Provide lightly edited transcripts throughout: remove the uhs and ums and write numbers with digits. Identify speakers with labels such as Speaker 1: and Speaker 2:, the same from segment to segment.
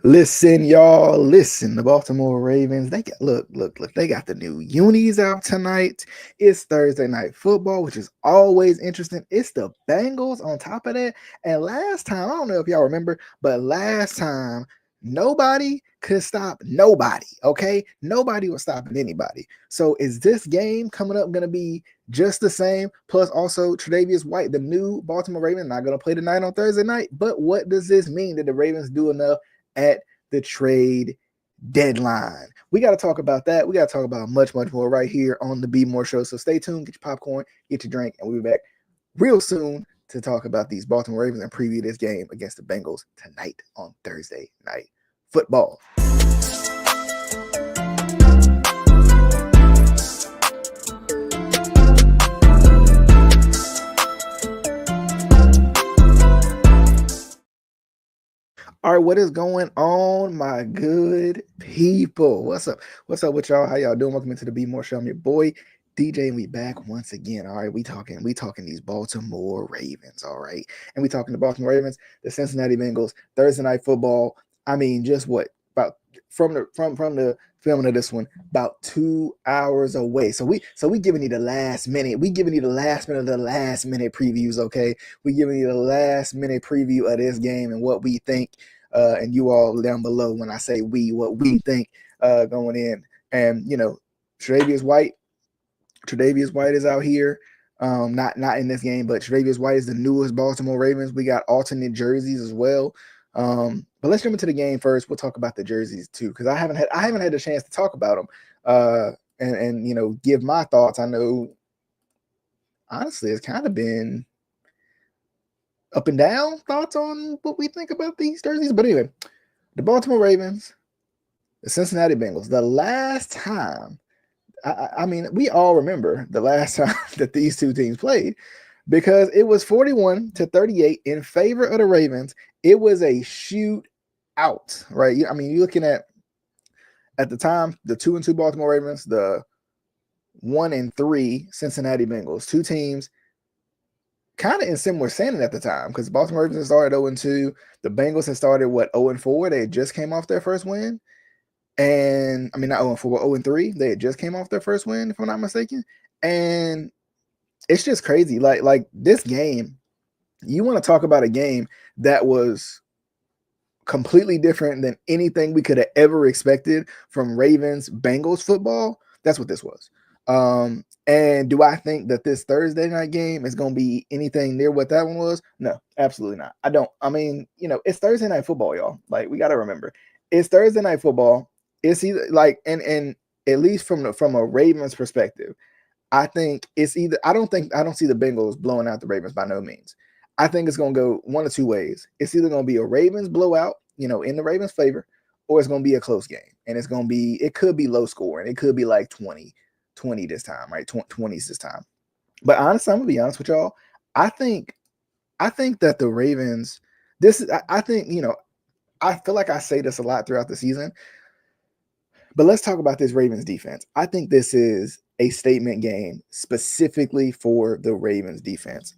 Speaker 1: Listen, y'all. Listen, the Baltimore Ravens. They got look. They got the new unis out tonight. It's Thursday night football, which is always interesting. It's the Bengals on top of that. And last time, I don't know if y'all remember, but last time nobody could stop nobody. Okay, nobody was stopping anybody. So is this game coming up gonna be just the same? Plus, also Tre'Davious White, the new Baltimore Ravens, not gonna play tonight on Thursday night. But what does this mean? Did the Ravens do enough at the trade deadline? We got to talk about that. We got to talk about much more right here on the Be More Show. So stay tuned, get your popcorn, get your drink, and we'll be back real soon to talk about these Baltimore Ravens and preview this game against the Bengals tonight on Thursday Night Football. All right, what is going on, my good people? What's up? What's up with y'all? How y'all doing? Welcome into the Be More Show. I'm your boy DJ, and we back once again. All right, we talking these Baltimore Ravens. All right, and we talking the Baltimore Ravens, the Cincinnati Bengals, Thursday night football. I mean, just what about from the filming of this one about 2 hours away. So we giving you the last minute. We giving you the last minute of the last minute previews. Okay, we giving you the last minute preview of this game and what we think. And you all down below when I say we, what we think going in. And Tre'Davious White, Tre'Davious White is out here. Not in this game, but Tre'Davious White is the newest Baltimore Ravens. We got alternate jerseys as well. But let's jump into the game first. We'll talk about the jerseys too, because I haven't had a chance to talk about them. And give my thoughts. I know honestly it's kind of been up and down thoughts on what we think about these jerseys. But anyway, the Baltimore Ravens, the Cincinnati Bengals. The last time, I mean, we all remember the last time that these two teams played because it was 41-38 in favor of the Ravens. It was a shootout, right? I mean, you're looking at the time, the 2-2 Baltimore Ravens, the 1-3 Cincinnati Bengals, two teams kind of in similar standing at the time because Baltimore Ravens started 0-2. The Bengals had started 0-4. They just came off their first win. And I mean, not 0-4, 0-3. They had just came off their first win, if I'm not mistaken. And it's just crazy. Like this game, you want to talk about a game that was completely different than anything we could have ever expected from Ravens Bengals football. That's what this was. And do I think that this Thursday night game is going to be anything near what that one was? No, absolutely not. I don't. I mean, it's Thursday night football, y'all. Like, we got to remember, it's Thursday night football. It's either like, and at least from a Ravens perspective, I think it's either. I don't see the Bengals blowing out the Ravens by no means. I think it's going to go one of two ways. It's either going to be a Ravens blowout, in the Ravens' favor, or it's going to be a close game, and it could be low scoring. It could be like 20 this time, right? 20s this time. But honestly, I'm gonna be honest with y'all. I think that the Ravens, I think, I feel like I say this a lot throughout the season, but let's talk about this Ravens defense. I think this is a statement game specifically for the Ravens defense.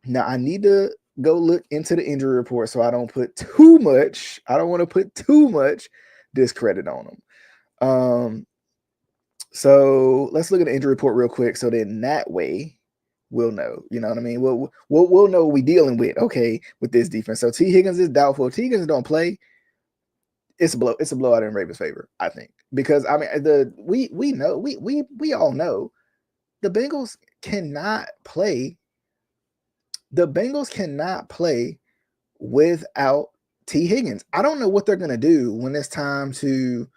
Speaker 1: Now, I need to go look into the injury report so I don't want to put too much discredit on them. So let's look at the injury report real quick. So then that way we'll know, you know what I mean? We'll know what we're dealing with, okay, with this defense. So T. Higgins is doubtful. If T. Higgins don't play, it's a blowout in Ravens' favor, I think. Because I mean we all know the Bengals cannot play. The Bengals cannot play without T. Higgins. I don't know what they're gonna do when it's time to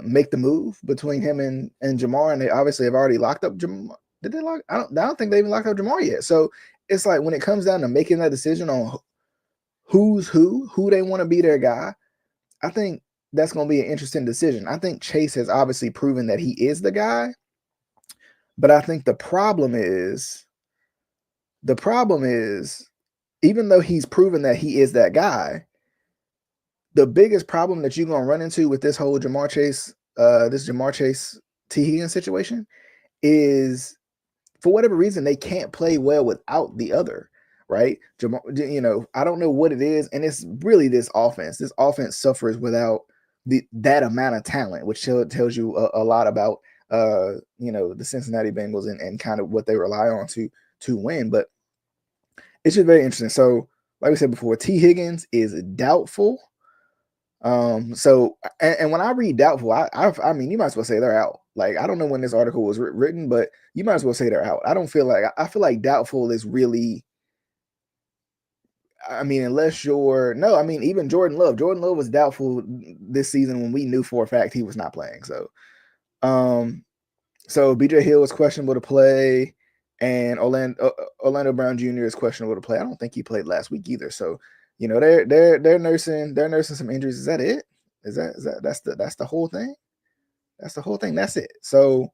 Speaker 1: make the move between him and Jamar, and they obviously have already locked up Jamar. Did they lock? I don't think they even locked up Jamar yet. So it's like when it comes down to making that decision on who's who they want to be their guy, I think that's going to be an interesting decision. I think Chase has obviously proven that he is the guy, but I think the problem is, even though he's proven that he is that guy, the biggest problem that you're going to run into with this whole Jamar Chase T. Higgins situation is, for whatever reason, they can't play well without the other, right? I don't know what it is, and it's really this offense. This offense suffers without that amount of talent, which tells you a lot about the Cincinnati Bengals and kind of what they rely on to win. But it's just very interesting. So, like we said before, T. Higgins is doubtful. And when I read doubtful, I mean, you might as well say they're out. Like, I don't know when this article was written, but you might as well say they're out. I feel like doubtful is really, I mean, even Jordan Love. Jordan Love was doubtful this season when we knew for a fact he was not playing. Um, so BJ Hill is questionable to play, and Orlando Brown Jr. is questionable to play. I don't think he played last week either. So, they're nursing some injuries. Is that it? That's the whole thing? That's the whole thing. That's it. So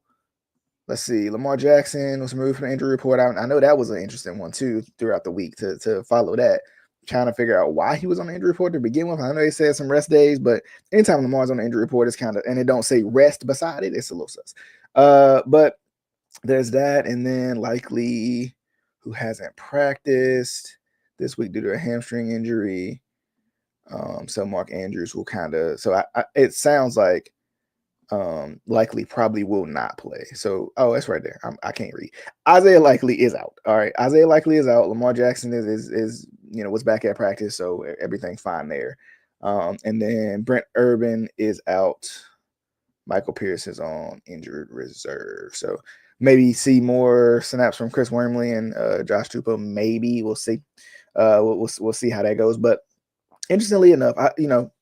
Speaker 1: let's see. Lamar Jackson was removed from the injury report. I know that was an interesting one too throughout the week to follow that. Trying to figure out why he was on the injury report to begin with. I know they said some rest days, but anytime Lamar's on the injury report, it's kind of, and it don't say rest beside it, it's a little sus. But there's that, and then Likely, who hasn't practiced this week due to a hamstring injury. So Mark Andrews will kind of, it sounds like Likely probably will not play. So, that's right there. I can't read. Isaiah Likely is out. All right, Isaiah Likely is out. Lamar Jackson is was back at practice, so everything's fine there. And then Brent Urban is out. Michael Pierce is on injured reserve. So maybe see more snaps from Chris Wormley and Josh Tupou. Maybe we'll see. We'll see how that goes. But interestingly enough,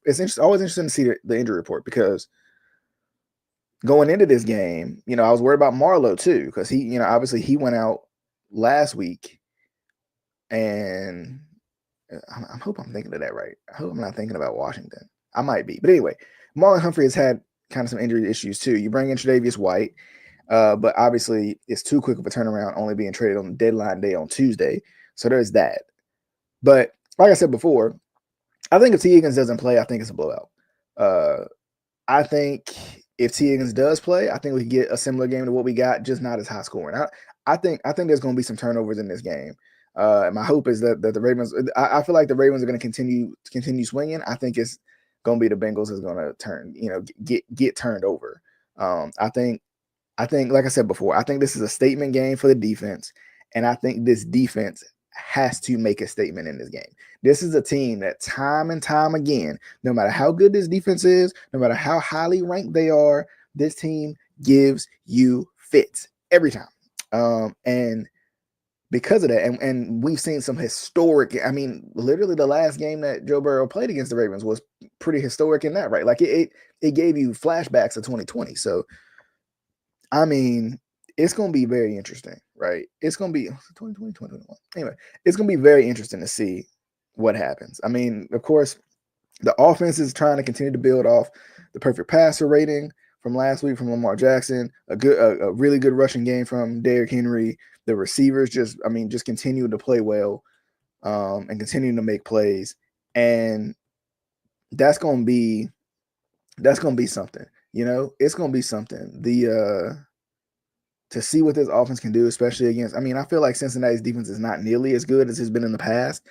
Speaker 1: it's always interesting to see the injury report, because going into this game, I was worried about Marlowe too, because he, obviously he went out last week, and I hope I'm thinking of that right. I hope I'm not thinking about Washington. I might be, but anyway, Marlon Humphrey has had kind of some injury issues too. You bring in Tre'Davious White, but obviously it's too quick of a turnaround, only being traded on deadline day on Tuesday. So there's that. But like I said before, I think if T. Higgins doesn't play, I think it's a blowout. I think if T. Higgins does play, I think we can get a similar game to what we got, just not as high scoring. I think there's going to be some turnovers in this game. And my hope is that the Ravens, I feel like the Ravens are going to continue swinging. I think it's going to be the Bengals is going to turn, get turned over. I think, like I said before, I think this is a statement game for the defense. And I think this defense has to make a statement in this game. This is a team that time and time again, no matter how good this defense is, no matter how highly ranked they are, this team gives you fits every time. And because of that, and we've seen some historic, I mean, literally the last game that Joe Burrow played against the Ravens was pretty historic in that, right? Like it gave you flashbacks of 2020. So, I mean, it's going to be very interesting, right? It's going to be 2020, 2021. Anyway, it's going to be very interesting to see what happens. I mean, of course, the offense is trying to continue to build off the perfect passer rating from last week from Lamar Jackson, a really good rushing game from Derrick Henry. The receivers just continue to play well, and continuing to make plays. And that's going to be something, it's going to be something. To see what this offense can do, especially against, I feel like Cincinnati's defense is not nearly as good as it's been in the past.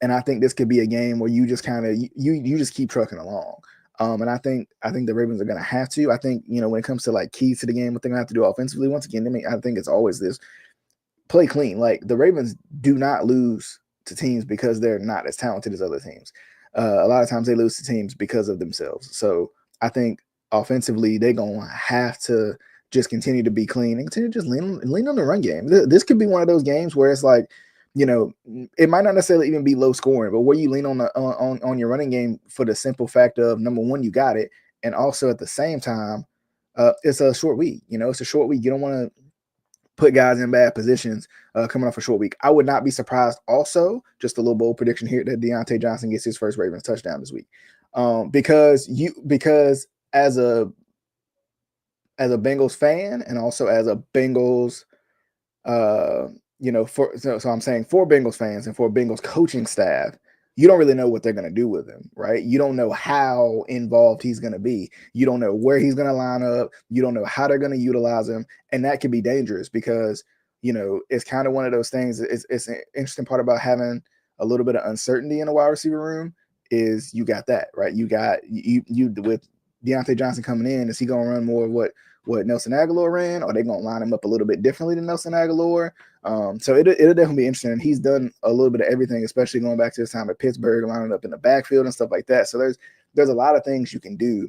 Speaker 1: And I think this could be a game where you just kind of, you just keep trucking along. And I think the Ravens are going to have to. I think, when it comes to like keys to the game, what they're going to have to do offensively, once again, I think it's always this: play clean. Like, the Ravens do not lose to teams because they're not as talented as other teams. A lot of times they lose to teams because of themselves. So I think offensively, they're going to have to just continue to be clean and continue to just lean on the run game. This could be one of those games where it's like, it might not necessarily even be low scoring, but where you lean on your running game for the simple fact of, number one, you got it, and also at the same time, it's a short week. It's a short week. You don't want to put guys in bad positions coming off a short week. I would not be surprised. Also, just a little bold prediction here, that Deontay Johnson gets his first Ravens touchdown this week, because as a Bengals fan, and also as a Bengals, so I'm saying, for Bengals fans and for Bengals coaching staff, you don't really know what they're going to do with him, right? You don't know how involved he's going to be. You don't know where he's going to line up. You don't know how they're going to utilize him. And that can be dangerous because, it's kind of one of those things. It's an interesting part about having a little bit of uncertainty in the wide receiver room is you got that, right? You got you with Deontay Johnson coming in. Is he going to run more of what Nelson Aguilar ran, or are they going to line him up a little bit differently than Nelson Aguilar? So it'll definitely be interesting. He's done a little bit of everything, especially going back to his time at Pittsburgh, lining up in the backfield and stuff like that. So there's a lot of things you can do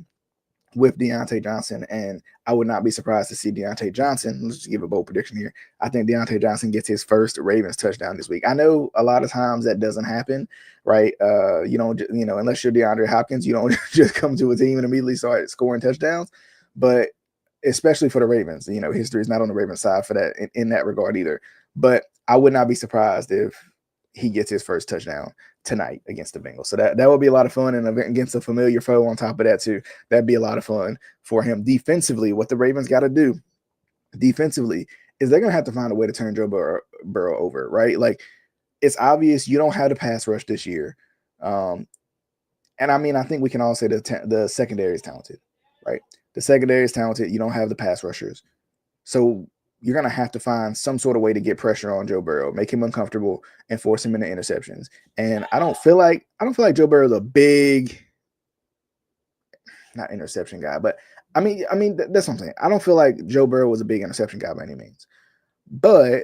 Speaker 1: with Deontay Johnson, and I would not be surprised to see Deontay Johnson. Let's just give a bold prediction here. I think Deontay Johnson gets his first Ravens touchdown this week. I know a lot of times that doesn't happen, right? You don't, unless you're DeAndre Hopkins, you don't just come to a team and immediately start scoring touchdowns. But especially for the Ravens, history is not on the Ravens side for that in that regard either. But I would not be surprised if he gets his first touchdown tonight against the Bengals. So that would be a lot of fun, and against a familiar foe on top of that too. That'd be a lot of fun for him. Defensively, what the Ravens got to do defensively is they're going to have to find a way to turn Joe Burrow over, right? Like, it's obvious you don't have the pass rush this year. And I mean, I think we can all say the secondary is talented, right? The secondary is talented. You don't have the pass rushers. So you're going to have to find some sort of way to get pressure on Joe Burrow, make him uncomfortable, and force him into interceptions. And I don't feel like Joe Burrow is a big, not interception guy, but I mean that's what I'm saying. I don't feel like Joe Burrow was a big interception guy by any means. But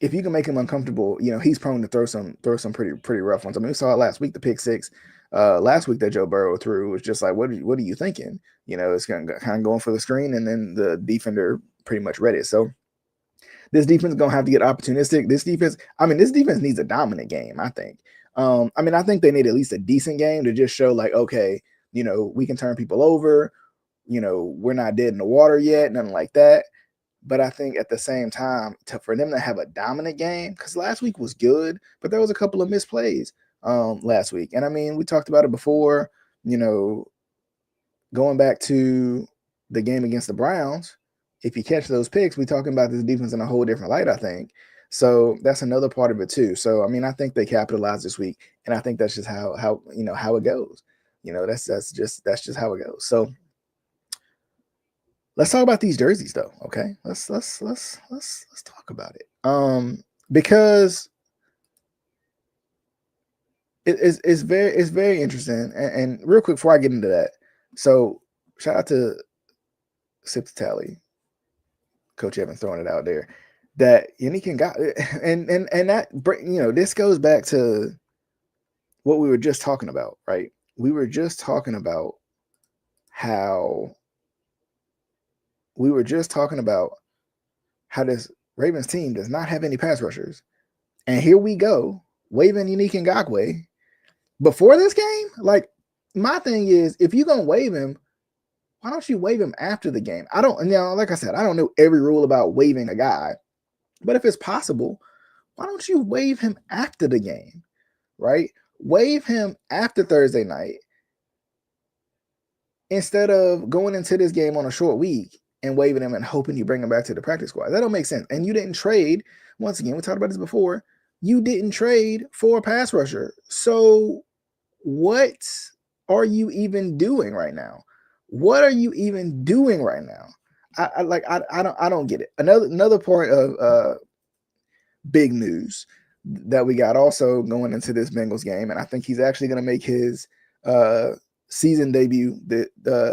Speaker 1: if you can make him uncomfortable, he's prone to throw some pretty rough ones. I mean, we saw it last week, the pick six last week that Joe Burrow threw was just like, what are you thinking? It's kind of going for the screen, and then the defender pretty much read it. So this defense is going to have to get opportunistic. This defense needs a dominant game, I think. I think they need at least a decent game to just show like, okay, we can turn people over. We're not dead in the water yet, nothing like that. But I think at the same time, for them to have a dominant game, because last week was good, but there was a couple of misplays last week. And I mean, we talked about it before, going back to the game against the Browns. If you catch those picks, we're talking about this defense in a whole different light, I think. So that's another part of it too. So, I mean, I think they capitalized this week, and I think that's just how it goes. That's just how it goes. So let's talk about these jerseys though. Okay. Let's talk about it. Because it's very interesting. And real quick before I get into that. So shout out to Sip the Tally. Coach Evans throwing it out there that Yannick got, and that, this goes back to what we were just talking about, right? We were just talking about how this Ravens team does not have any pass rushers, and here we go waving Yannick Ngakoue before this game. Like, my thing is, if you're gonna wave him, why don't you wave him after the game? I don't, like I said, I don't know every rule about waving a guy, but if it's possible, why don't you wave him after the game, right? Wave him after Thursday night instead of going into this game on a short week and waving him and hoping you bring him back to the practice squad. That don't make sense. And you didn't trade. Once again, we talked about this before. You didn't trade for a pass rusher. So what are you even doing right now? What are you even doing right now? I don't get it. Another point of big news that we got also going into this Bengals game, and I think he's actually going to make his season debut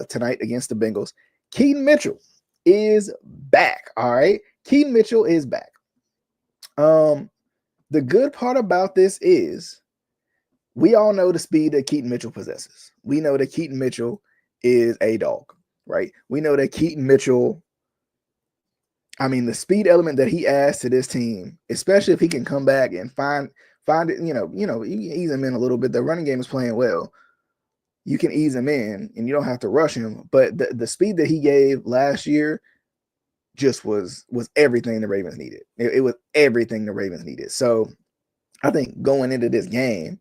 Speaker 1: tonight against the Bengals. Keaton Mitchell is back. All right, Keaton Mitchell is back. The good part about this is we all know the speed that Keaton Mitchell possesses. We know that Keaton Mitchell is a dog, right? We know that Keaton Mitchell, I mean, the speed element that he adds to this team, especially if he can come back and find it, you ease him in a little bit. The running game is playing well. You can ease him in and you don't have to rush him. But the speed that he gave last year just was everything the Ravens needed. It was everything the Ravens needed. So I think going into this game,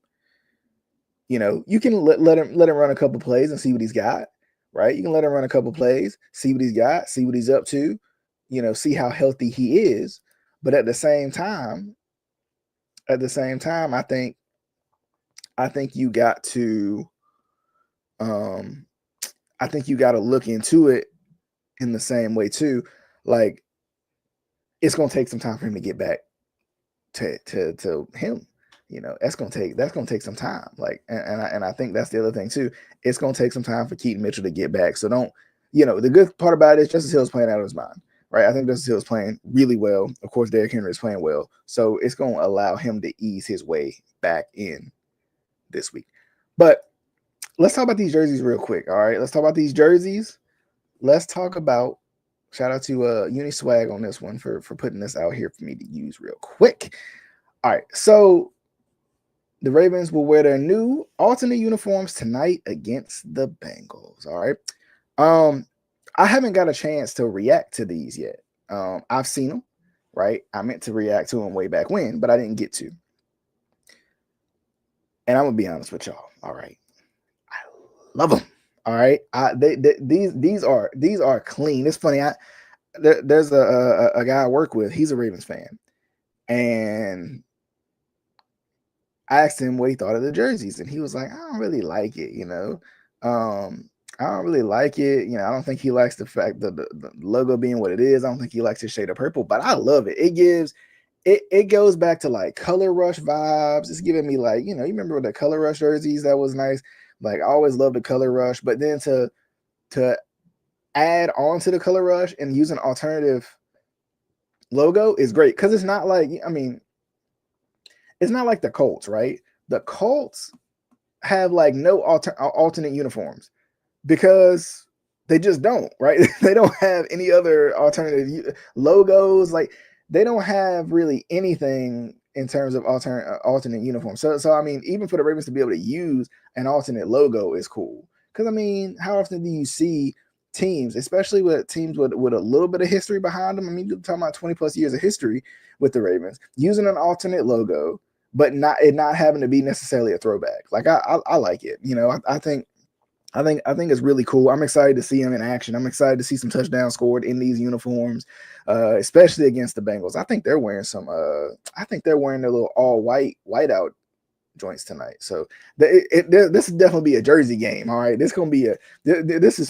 Speaker 1: you can let him run a couple plays and see what he's got, right? You can let him run a couple plays, see what he's got, see what he's up to, see how healthy he is. But at the same time, I think you got to, look into it in the same way too. Like, it's going to take some time for him to get back to him. That's gonna take some time. Like, and I think that's the other thing too. It's gonna take some time for Keaton Mitchell to get back. So don't, the good part about it is Justice Hill's playing out of his mind, right? I think Justice Hill's playing really well. Of course, Derrick Henry is playing well, so it's gonna allow him to ease his way back in this week. But let's talk about these jerseys real quick. All right, let's talk about these jerseys. Let's talk about. Shout out to Uniswag on this one for putting this out here for me to use real quick. All right, so the Ravens will wear their new alternate uniforms tonight against the Bengals. All right. I haven't got a chance to react to these yet. I've seen them, right? I meant to react to them way back when, but I didn't get to. And I'm gonna be honest with y'all. All right, I love them. All right, these are clean. It's funny. There's a guy I work with. He's a Ravens fan, and I asked him what he thought of the jerseys, and he was like, I don't really like it, I don't really like it. I don't think he likes the fact that the logo being what it is. I don't think he likes the shade of purple, but I love it. It goes back to like Color Rush vibes. It's giving me like, you remember the Color Rush jerseys? That was nice. Like, I always loved the Color Rush, but then to add on to the Color Rush and use an alternative logo is great, because it's not like, it's not like the Colts, right? The Colts have like no alternate uniforms because they just don't, right? They don't have any other alternative logos. Like, they don't have really anything in terms of alternate uniforms. So I mean, even for the Ravens to be able to use an alternate logo is cool. Because, how often do you see teams, especially with teams with a little bit of history behind them? You're talking about 20 plus years of history with the Ravens, using an alternate logo, but not having to be necessarily a throwback. Like, I like it. I think it's really cool. I'm excited to see him in action. I'm excited to see some touchdowns scored in these uniforms, especially against the Bengals. I think they're wearing their little all whiteout joints tonight. So this will definitely be a jersey game. All right, this is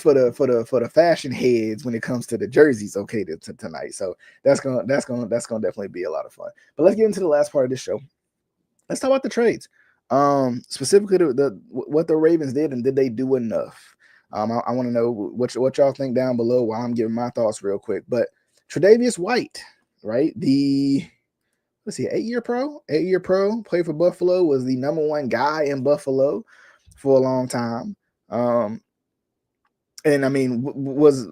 Speaker 1: for the fashion heads when it comes to the jerseys. Okay, tonight. So that's gonna definitely be a lot of fun. But let's get into the last part of this show. Let's talk about the trades. Specifically what the Ravens did, and did they do enough? I want to know what y'all think down below while I'm giving my thoughts real quick. But Tre'Davious White, right? The 8-year pro, played for Buffalo, was the number one guy in Buffalo for a long time. And was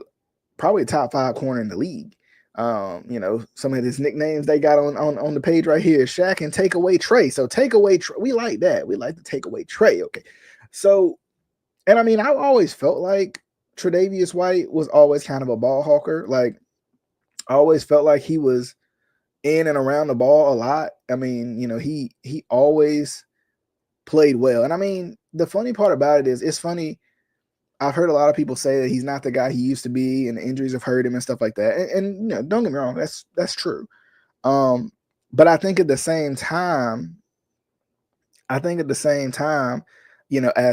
Speaker 1: probably a top 5 corner in the league. Some of his nicknames they got on the page right here: Shaq and Takeaway Trey. So Takeaway Trey, we like that. We like the Takeaway Trey. Okay. So, and I always felt like Tre'Davious White was always kind of a ball hawker. Like, I always felt like he was in and around the ball a lot. He always played well. And the funny part about it is, it's funny. I've heard a lot of people say that he's not the guy he used to be, and the injuries have hurt him and stuff like that. And don't get me wrong, that's true. But I think at the same time, as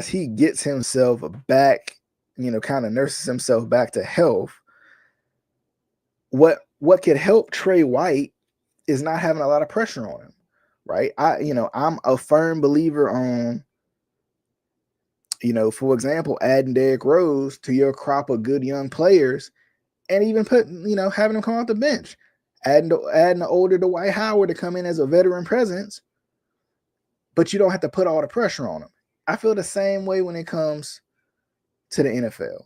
Speaker 1: he gets himself back, kind of nurses himself back to health, what could help Trey White is not having a lot of pressure on him, right? I'm a firm believer on, for example, adding Derrick Rose to your crop of good young players, and even having him come off the bench, adding the older Dwight Howard to come in as a veteran presence, but you don't have to put all the pressure on him. I feel the same way when it comes to the NFL.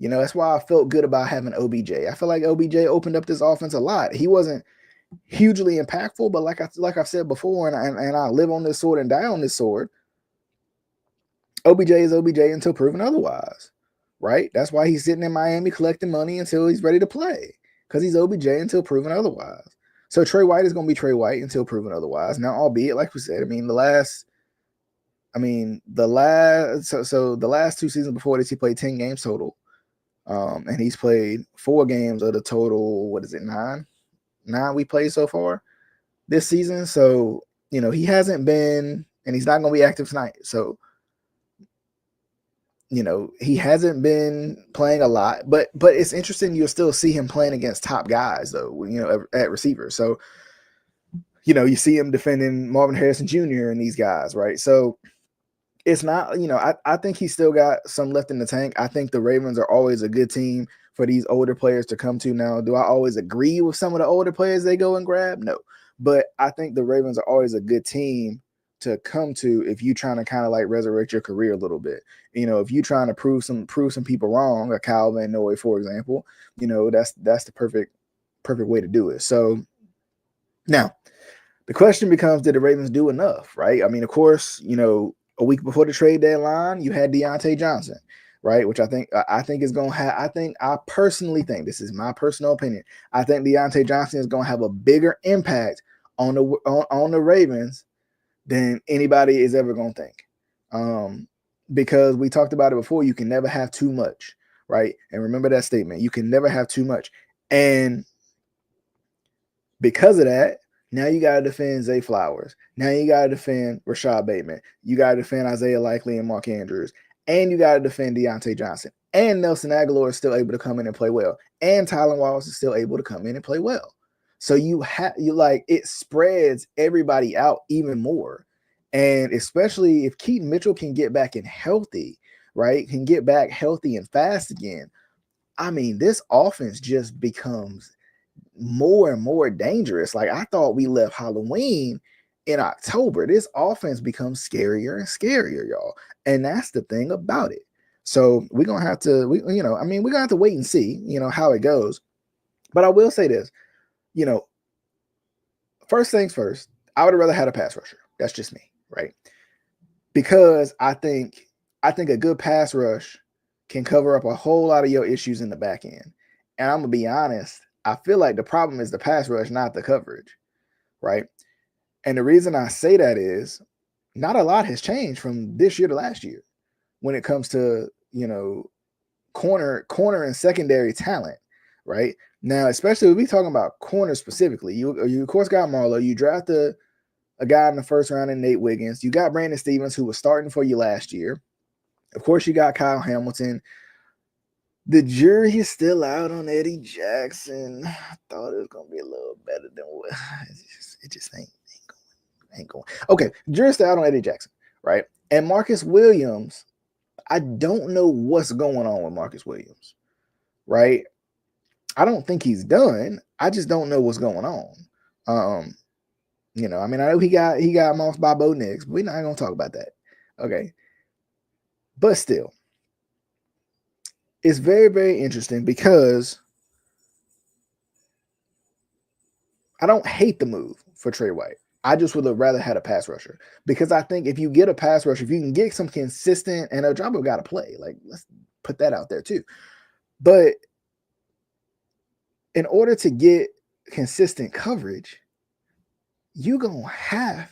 Speaker 1: That's why I felt good about having OBJ. I feel like OBJ opened up this offense a lot. He wasn't hugely impactful, but like I've said before, and I live on this sword and die on this sword, OBJ is OBJ until proven otherwise, right? That's why he's sitting in Miami collecting money until he's ready to play, because he's OBJ until proven otherwise. So Trey White is going to be Trey White until proven otherwise. Now, albeit, like we said, the last 2 seasons before this, he played 10 games total, and he's played 4 games of the total. What is it, 9 we played so far this season? So he hasn't been, and he's not going to be active tonight. So he hasn't been playing a lot, but it's interesting. You'll still see him playing against top guys though, at receiver. So, you see him defending Marvin Harrison Jr. and these guys, right? So it's not, I think he's still got some left in the tank. I think the Ravens are always a good team for these older players to come to. Now, do I always agree with some of the older players they go and grab? No. But I think the Ravens are always a good team to come to if you're trying to kind of like resurrect your career a little bit. If you're trying to prove some people wrong, a Kyle Van Noy, for example, that's the perfect way to do it. So now the question becomes, did the Ravens do enough, right? I mean, of course, a week before the trade deadline, you had Deontay Johnson, right? Which I think is going to have. I personally think, this is my personal opinion, I think Deontay Johnson is going to have a bigger impact on the Ravens than anybody is ever going to think. Because we talked about it before, you can never have too much, right? And remember that statement: you can never have too much. And because of that, now you got to defend Zay Flowers. Now you got to defend Rashad Bateman. You got to defend Isaiah Likely and Mark Andrews. And you got to defend Deontay Johnson. And Nelson Aguilar is still able to come in and play well. And Tylan Wallace is still able to come in and play well. So it spreads everybody out even more. And especially if Keaton Mitchell can get back and healthy, right? Can get back healthy and fast again. I mean, this offense just becomes more and more dangerous. Like, I thought we left Halloween in October. This offense becomes scarier and scarier, y'all. And that's the thing about it. So we're gonna have to, we're gonna have to wait and see, how it goes. But I will say this, first things first, I would have rather had a pass rusher. That's just me, right? Because I think a good pass rush can cover up a whole lot of your issues in the back end. And I'm gonna be honest, I feel like the problem is the pass rush, not the coverage, right? And the reason I say that is not a lot has changed from this year to last year when it comes to, corner and secondary talent, right? Now, especially if we talking about corner specifically, you of course got Marlowe. You draft a guy in the first round in Nate Wiggins. You got Brandon Stevens, who was starting for you last year. Of course, you got Kyle Hamilton. The jury is still out on Eddie Jackson. I thought it was gonna be a little better than what it just ain't going. Okay, jury's still out on Eddie Jackson, right? And Marcus Williams, I don't know what's going on with Marcus Williams, right? I don't think he's done. I just don't know what's going on. I know he got mossed by Bo Nix, but we're not gonna talk about that. Okay. But still, it's very, very interesting because I don't hate the move for Trey White. I just would have rather had a pass rusher because I think if you get a pass rusher, if you can get some consistent, and Ojabo got to play, like, let's put that out there too. But in order to get consistent coverage, you're going to have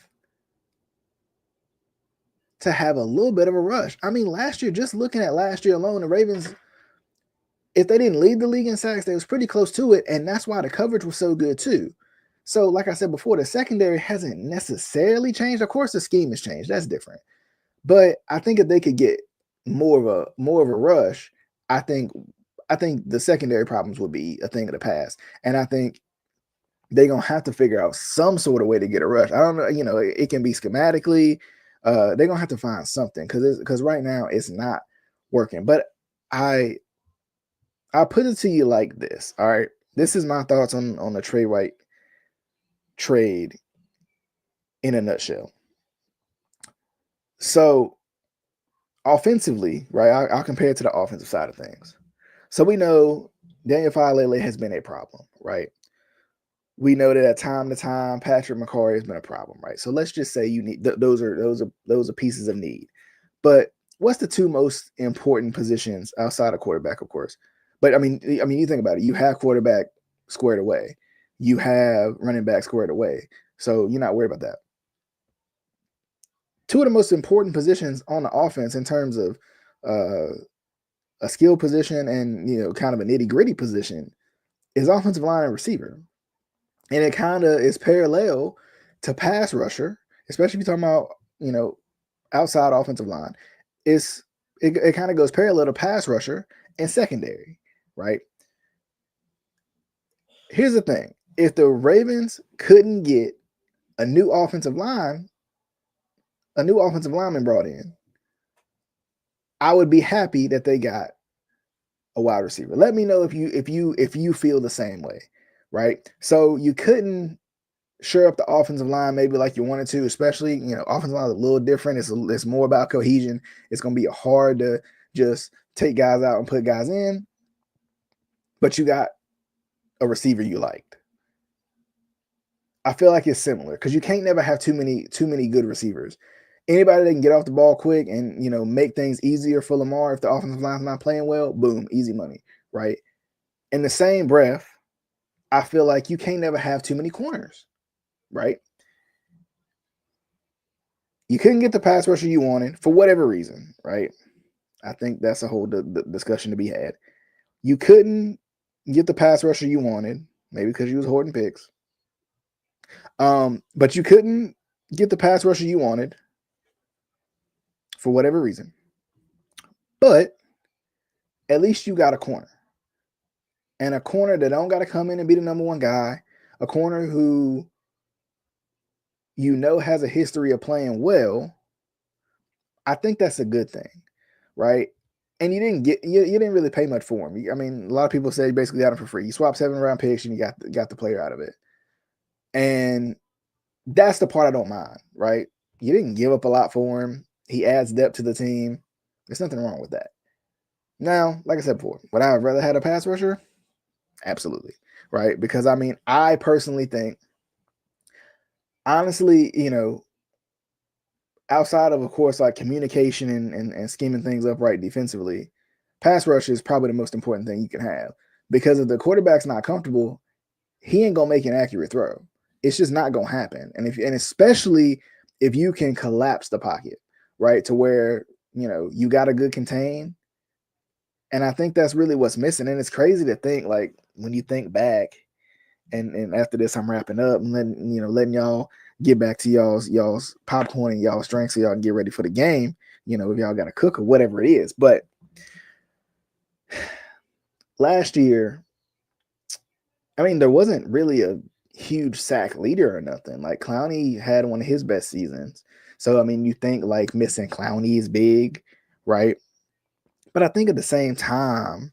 Speaker 1: to have a little bit of a rush. I mean, last year, just looking at last year alone, the Ravens, if they didn't lead the league in sacks, they was pretty close to it, and that's why the coverage was so good too. So, like I said before, the secondary hasn't necessarily changed. Of course, the scheme has changed. That's different. But I think if they could get more of a rush, I think the secondary problems would be a thing of the past. And I think they're gonna have to figure out some sort of way to get a rush. I don't know, it can be schematically. They're gonna have to find something because right now it's not working. But I'll put it to you like this. All right. This is my thoughts on the Trey White trade in a nutshell. So offensively, right? I'll compare it to the offensive side of things. So we know Daniel Faalele has been a problem, right? We know that at time to time, Patrick McCarry has been a problem, right? So let's just say you need those are pieces of need. But what's the two most important positions outside of quarterback, of course? But I mean, you think about it. You have quarterback squared away. You have running back squared away. So you're not worried about that. Two of the most important positions on the offense in terms of a skill position and kind of a nitty gritty position is offensive line and receiver, and it kind of is parallel to pass rusher, especially if you're talking about outside offensive line. It's it kind of goes parallel to pass rusher and secondary, right? Here's the thing. If the Ravens couldn't get a new offensive lineman brought in, I would be happy that they got a wide receiver. Let me know if you feel the same way, right? So you couldn't shore up the offensive line maybe like you wanted to, especially, offensive line is a little different. It's more about cohesion. It's going to be hard to just take guys out and put guys in, but you got a receiver you liked. I feel like it's similar because you can't never have too many good receivers. Anybody that can get off the ball quick and make things easier for Lamar if the offensive line's not playing well, boom, easy money, right? In the same breath, I feel like you can't never have too many corners, right? You couldn't get the pass rusher you wanted for whatever reason, right? I think that's a whole discussion to be had. You couldn't get the pass rusher you wanted, maybe because you was hoarding picks. But you couldn't get the pass rusher you wanted for whatever reason. But at least you got a corner. And a corner that don't got to come in and be the number one guy, a corner who has a history of playing well. I think that's a good thing, right? And you didn't really pay much for him. I mean, a lot of people say basically got him for free. You swap 7-round picks and you got the player out of it. And that's the part I don't mind, right? You didn't give up a lot for him. He adds depth to the team. There's nothing wrong with that. Now, like I said before, would I have rather had a pass rusher? Absolutely, right? Because I personally think, honestly, outside of course, like communication and scheming things up right defensively, pass rush is probably the most important thing you can have. Because if the quarterback's not comfortable, he ain't gonna make an accurate throw. It's just not gonna happen. And especially if you can collapse the pocket, right, to where you got a good contain. And I think that's really what's missing. And it's crazy to think, like, when you think back, and after this, I'm wrapping up and letting y'all get back to y'all's popcorn and y'all's drinks so y'all can get ready for the game. If y'all got to cook or whatever it is. But last year, there wasn't really a huge sack leader or nothing. Like Clowney had one of his best seasons. So, you think like missing Clowney is big, right? But I think at the same time,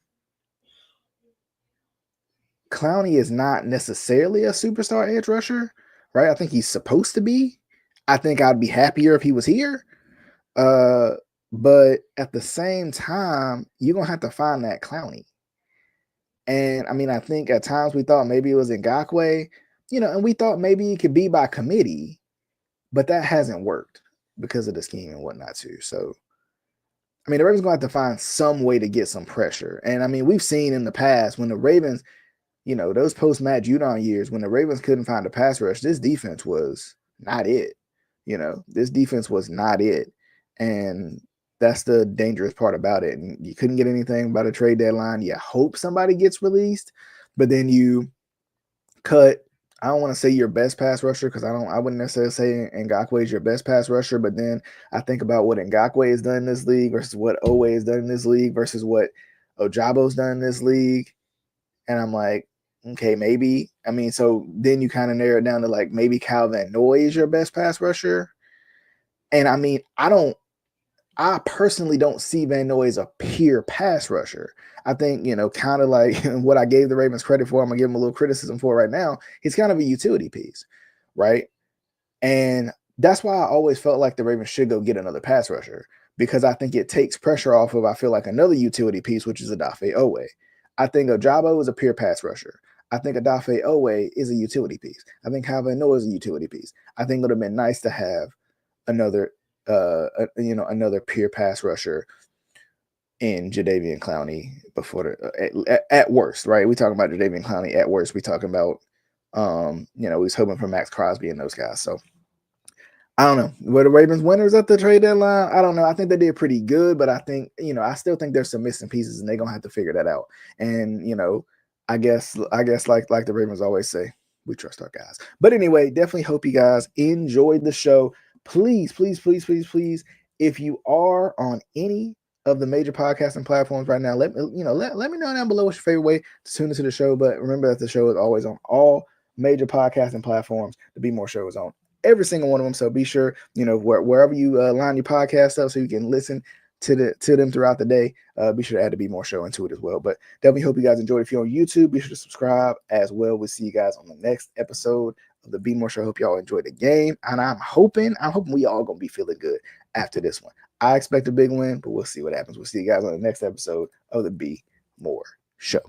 Speaker 1: Clowney is not necessarily a superstar edge rusher, right? I think he's supposed to be. I think I'd be happier if he was here. But at the same time, you're going to have to find that Clowney. And I think at times we thought maybe it was Ngakoue, and we thought maybe it could be by committee, but that hasn't worked because of the scheme and whatnot too. So, the Ravens going to have to find some way to get some pressure. And we've seen in the past when the Ravens, those post-Matt Judon years, when the Ravens couldn't find a pass rush, this defense was not it. This defense was not it. And that's the dangerous part about it. And you couldn't get anything by the trade deadline. You hope somebody gets released, but then you cut. I don't want to say your best pass rusher because I wouldn't necessarily say Ngakoue is your best pass rusher, but then I think about what Ngakoue has done in this league versus what Owe has done in this league versus what Ojabo's done in this league. And I'm like, okay, maybe. So then you kind of narrow it down to like maybe Kyle Van Noy is your best pass rusher. And I personally don't see Van Noy as a pure pass rusher. I think, kind of like what I gave the Ravens credit for, I'm going to give him a little criticism for right now. He's kind of a utility piece, right? And that's why I always felt like the Ravens should go get another pass rusher because I think it takes pressure off of, I feel like, another utility piece, which is Odafe Owe. I think Ojabo is a pure pass rusher. I think Odafe Owe is a utility piece. I think Kyle Van Noy is a utility piece. I think it would have been nice to have another another pure pass rusher in Jadeveon Clowney before at worst, right? We talking about Jadeveon Clowney at worst. We talking about we was hoping for Max Crosby and those guys. So I don't know. Were the Ravens winners at the trade deadline? I don't know. I think they did pretty good, but I think, I still think there's some missing pieces and they're gonna have to figure that out. And I guess like the Ravens always say, we trust our guys. But anyway, definitely hope you guys enjoyed the show. Please, please, please, please, please, if you are on any of the major podcasting platforms right now. Let me know down below what's your favorite way to tune into the show. But remember that the show is always on all major podcasting platforms. The Be More Show is on every single one of them. So be sure, wherever you line your podcast up so you can listen to them throughout the day. Be sure to add the Be More Show into it as well. But definitely hope you guys enjoyed. If you're on YouTube, be sure to subscribe as well. We'll see you guys on the next episode of the Be More Show. Hope y'all enjoyed the game. And I'm hoping we all gonna be feeling good after this one. I expect a big win, but we'll see what happens. We'll see you guys on the next episode of the Be More Show.